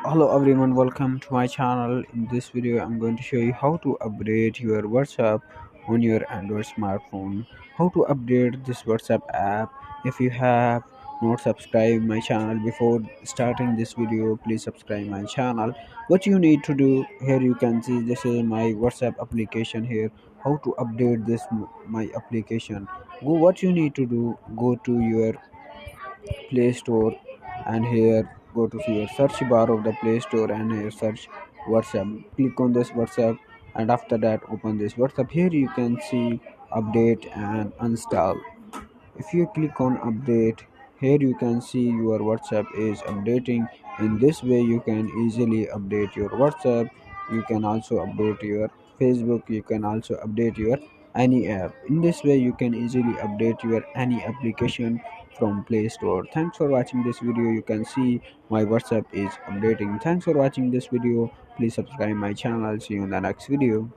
Hello everyone, welcome to my channel. In this video I'm going to show you how to update your WhatsApp on your Android smartphone. How to update this WhatsApp app. If you have not subscribed my channel before starting this video, please subscribe my channel. What you need to do, here you can see this is my WhatsApp application. Here how to update this my application. What you need to do, go to your Play Store, and here go to your search bar of the Play Store and here search WhatsApp. Click on this WhatsApp, and after that open this WhatsApp. Here you can see update and install. If you click on update, here you can see your WhatsApp is updating. In this way you can easily update your WhatsApp. You can also update your Facebook. You can also update your any app. In this way you can easily update your any application from Play Store. Thanks for watching this video. You can see my WhatsApp is updating. Thanks for watching this video. Please subscribe my channel. See you in the next video.